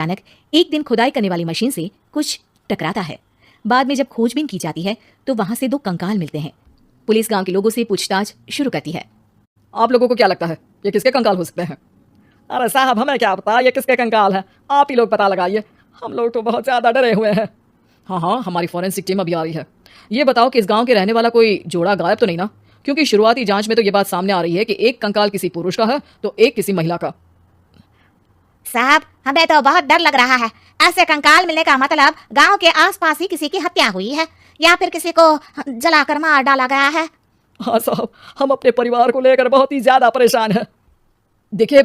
अचानक एक दिन खुदाई करने वाली मशीन से कुछ टकराता है। बाद में जब खोजबीन की जाती है तो वहां से 2 कंकाल मिलते हैं। पुलिस गांव के लोगों से पूछताछ शुरू करती है। आप लोगों को क्या लगता है ये किसके कंकाल हो सकते हैं? अरे साहब, हमें क्या पता ये किसके कंकाल है, आप ही लोग पता लगाइए, हम लोग तो बहुत ज़्यादा डरे हुए हैं। हाँ, हमारी फॉरेंसिक टीम अभी आ रही है। ये बताओ कि इस गांव के रहने वाला कोई जोड़ा गायब तो नहीं ना? क्योंकि शुरुआती जांच में तो ये बात सामने आ रही है कि एक कंकाल किसी पुरुष का है तो एक किसी महिला का। साहब, हमें तो बहुत डर लग रहा है। ऐसे कंकाल मिलने का मतलब गांव के आसपास ही किसी की हत्या हुई है या फिर किसी को जलाकर मार डाला गया है। हाँ साहब, हम अपने परिवार को लेकर बहुत ही ज़्यादा परेशान हैं। देखिए,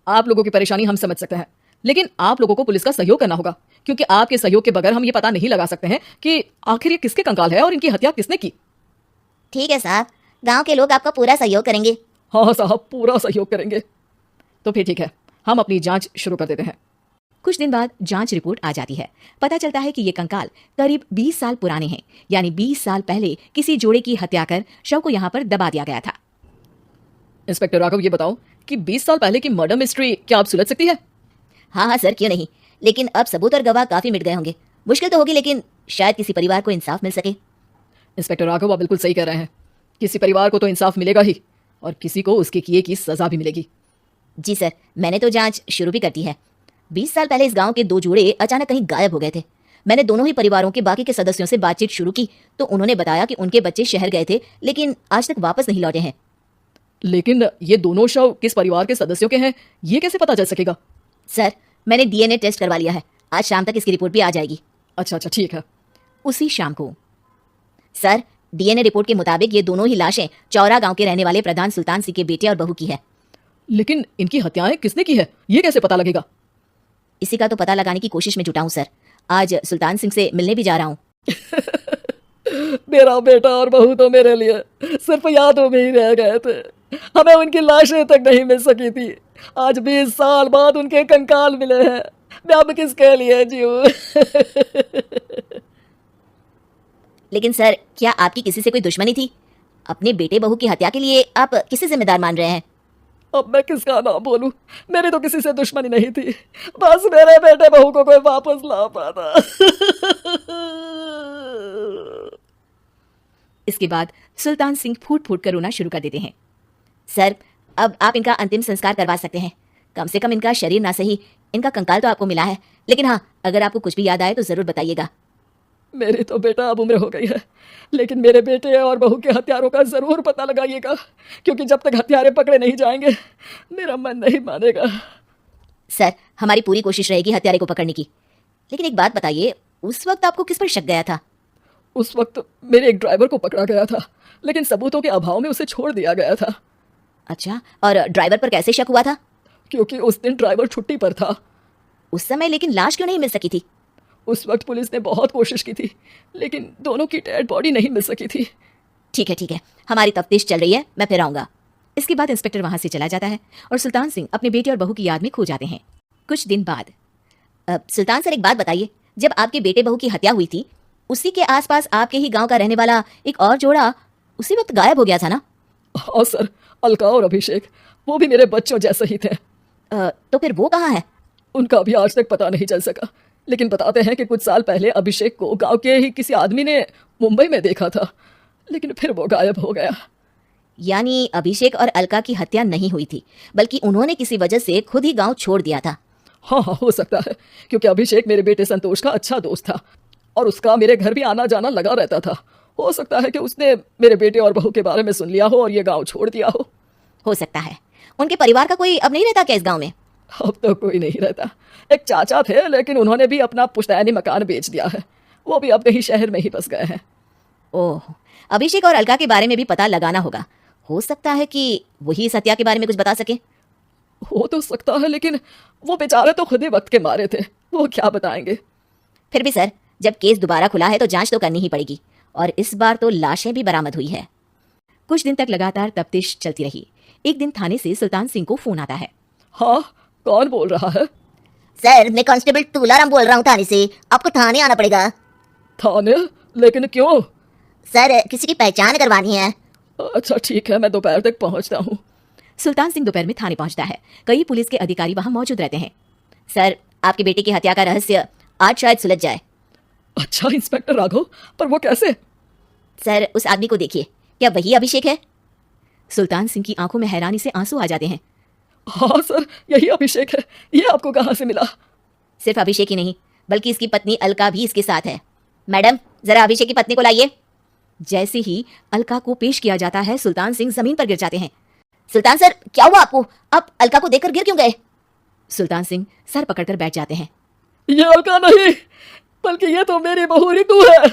आप लोगों की परेशानी हम समझ सकते हैं, लेकिन आप लोगों को पुलिस का सहयोग करना होगा, क्योंकि आपके सहयोग के बगैर हम ये पता नहीं लगा सकते हैं कि आखिर ये किसके कंकाल है और इनकी हत्या किसने की। ठीक है साहब, गांव के लोग आपका पूरा सहयोग करेंगे। हाँ साहब, पूरा सहयोग करेंगे। तो फिर ठीक है, हम अपनी जांच शुरू कर देते हैं। कुछ दिन बाद जांच रिपोर्ट आ जाती है। पता चलता है कि ये कंकाल करीब 20 साल पुराने हैं, यानी 20 साल पहले किसी जोड़े की हत्या कर शव को यहाँ पर दबा दिया गया था। इंस्पेक्टर राघव, ये बताओ कि 20 साल पहले की मर्डर मिस्ट्री क्या आप सुलझ सकती है? हाँ सर, क्यों नहीं, लेकिन अब सबूत और गवाह काफी मिट गए होंगे। मुश्किल तो होगी, लेकिन शायद किसी परिवार को इंसाफ मिल सके। इंस्पेक्टर राघव, आप बिल्कुल सही कह रहे हैं। किसी परिवार को तो इंसाफ मिलेगा ही और किसी को उसके किए की सजा भी मिलेगी। जी सर, मैंने तो जांच शुरू भी कर दी है। 20 साल पहले इस गांव के 2 जोड़े अचानक कहीं गायब हो गए थे। मैंने दोनों ही परिवारों के बाकी के सदस्यों से बातचीत शुरू की तो उन्होंने बताया कि उनके बच्चे शहर गए थे लेकिन आज तक वापस नहीं लौटे हैं। लेकिन ये दोनों शव किस परिवार के सदस्यों के हैं, ये कैसे पता चल सकेगा? सर, मैंने डीएनए टेस्ट करवा लिया है, आज शाम तक इसकी रिपोर्ट भी आ जाएगी। अच्छा, ठीक है। उसी शाम को सर, डीएनए रिपोर्ट के मुताबिक ये दोनों ही लाशें चौरा गांव के रहने वाले प्रधान सुल्तान सिंह के बेटे और बहू की है। लेकिन इनकी हत्याएं किसने की है, ये कैसे पता लगेगा? इसी का तो पता लगाने की कोशिश में जुटा हूं सर। आज सुल्तान सिंह से मिलने भी जा रहा हूं। मेरा बेटा और बहू तो मेरे लिए सिर्फ यादों में ही रह गए थे, हमें उनकी लाशें तक नहीं मिल सकी थी। आज 20 साल बाद उनके कंकाल मिले हैं, मैं अब किसके लिए जीऊं? लेकिन सर, क्या आपकी किसी से कोई दुश्मनी थी? अपने बेटे बहू की हत्या के लिए आप किसे जिम्मेदार मान रहे हैं? अब मैं किसका नाम बोलूं? मेरी तो किसी से दुश्मनी नहीं थी, बस मेरे बेटे बहू को कोई वापस ला पाता। इसके बाद सुल्तान सिंह फूट फूट कर रोना शुरू कर देते हैं। सर, अब आप इनका अंतिम संस्कार करवा सकते हैं। कम से कम इनका शरीर ना सही, इनका कंकाल तो आपको मिला है, लेकिन हाँ, अगर आपको कुछ भी याद आए तो जरूर बताइएगा। मेरी तो बेटा अब उम्र हो गई है, लेकिन मेरे बेटे और बहू के हत्यारों का जरूर पता लगाइएगा, क्योंकि जब तक हत्यारे पकड़े नहीं जाएंगे मेरा मन नहीं मानेगा। सर, हमारी पूरी कोशिश रहेगी हत्यारे को पकड़ने की। लेकिन एक बात बताइए, उस वक्त आपको किस पर शक गया था? उस वक्त मेरे एक ड्राइवर को पकड़ा गया था, लेकिन सबूतों के अभाव में उसे छोड़ दिया गया था। अच्छा, और ड्राइवर पर कैसे शक हुआ था? क्योंकि उस दिन ड्राइवर छुट्टी पर था। उस समय लेकिन लाश क्यों नहीं मिल सकी थी? उस वक्त पुलिस ने बहुत कोशिश की थी, लेकिन दोनों की डेड बॉडी नहीं मिल सकी थी। ठीक है, हमारी तफ्तीश चल रही है, मैं फिर आऊंगा। इसके बाद इंस्पेक्टर वहां से चला जाता है और सुल्तान सिंह अपने बेटे और बहू की याद में खो जाते हैं। कुछ दिन बाद सुल्तान सर, एक बात बताइए, जब आपके बेटे बहू की हत्या हुई थी उसी के आसपास आपके ही गांव का रहने वाला एक और जोड़ा उसी वक्त गायब हो गया था ना? हाँ सर, अलका और अभिषेक, वो भी मेरे बच्चों जैसे ही थे। तो फिर वो कहाँ है? उनका भी आज तक पता नहीं चल सका, लेकिन बताते हैं कि कुछ साल पहले अभिषेक को गांव के ही किसी आदमी ने मुंबई में देखा था, लेकिन फिर वो गायब हो गया। यानी अभिषेक और अलका की हत्या नहीं हुई थी, बल्कि उन्होंने किसी वजह से खुद ही गांव छोड़ दिया था। हाँ, हो सकता है, क्योंकि अभिषेक मेरे बेटे संतोष का अच्छा दोस्त था और उसका मेरे घर भी आना जाना लगा रहता था। हो सकता है कि उसने मेरे बेटे और बहू के बारे में सुन लिया हो और ये गाँव छोड़ दिया हो सकता है। उनके परिवार का कोई अब नहीं रहता क्या इस गाँव में? अब तो कोई नहीं रहता। एक चाचा थे, लेकिन उन्होंने भी अपना पुश्तैनी मकान बेच दिया है, वो भी अब कहीं शहर में ही बस गए हैं। ओह, अभिषेक और अलका के बारे में भी पता लगाना होगा। हो सकता है कि वही इस हत्या के बारे में कुछ बता सके। हो तो सकता है, लेकिन वो बेचारे तो खुद ही वक्त के मारे थे, वो क्या बताएंगे। फिर भी सर, जब केस दोबारा खुला है तो जांच तो करनी ही पड़ेगी, और इस बार तो लाशें भी बरामद हुई है। कुछ दिन तक लगातार तफ्तीश चलती रही। एक दिन थाने से सुल्तान सिंह को फोन आता है। हाँ, कौन बोल रहा है? सर, मैं कांस्टेबल तुलाराम बोल रहा हूँ थाने से। आपको थाने आना पड़ेगा। थाने? लेकिन क्यों? सर, किसी की पहचान करवानी है। अच्छा ठीक है, मैं दोपहर तक पहुँचता हूँ। सुल्तान सिंह दोपहर में थाने पहुंचता है। कई पुलिस के अधिकारी वहां मौजूद रहते हैं। सर, आपके बेटे की हत्या का रहस्य आज शायद सुलझ जाए। अच्छा इंस्पेक्टर राघव, पर वो कैसे? सर, उस आदमी को देखिए, क्या वही अभिषेक है? सुल्तान सिंह की आंखों में हैरानी से आंसू आ जाते हैं। हाँ सर, यही अभिषेक है। ये आपको कहाँ से मिला? सिर्फ अभिषेक ही नहीं, बल्कि इसकी पत्नी अलका भी इसके साथ है। मैडम, जरा अभिषेक की पत्नी को लाइए। जैसे ही अलका को पेश किया जाता है, सुल्तान सिंह जमीन पर गिर जाते हैं। सुल्तान सर, क्या हुआ आपको? आप अलका को देखकर गिर क्यों गए? सुल्तान सिंह सर पकड़कर बैठ जाते हैं। ये अलका नहीं, बल्कि ये तो मेरी बहू रितु है।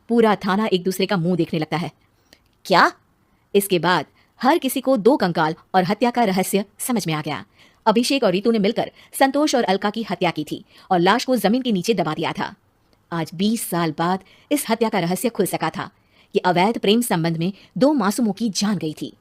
पूरा थाना एक दूसरे का मुंह देखने लगता है। क्या? इसके बाद हर किसी को दो कंकाल और हत्या का रहस्य समझ में आ गया। अभिषेक और रितु ने मिलकर संतोष और अलका की हत्या की थी और लाश को जमीन के नीचे दबा दिया था। आज 20 साल बाद इस हत्या का रहस्य खुल सका था कि अवैध प्रेम संबंध में दो मासूमों की जान गई थी।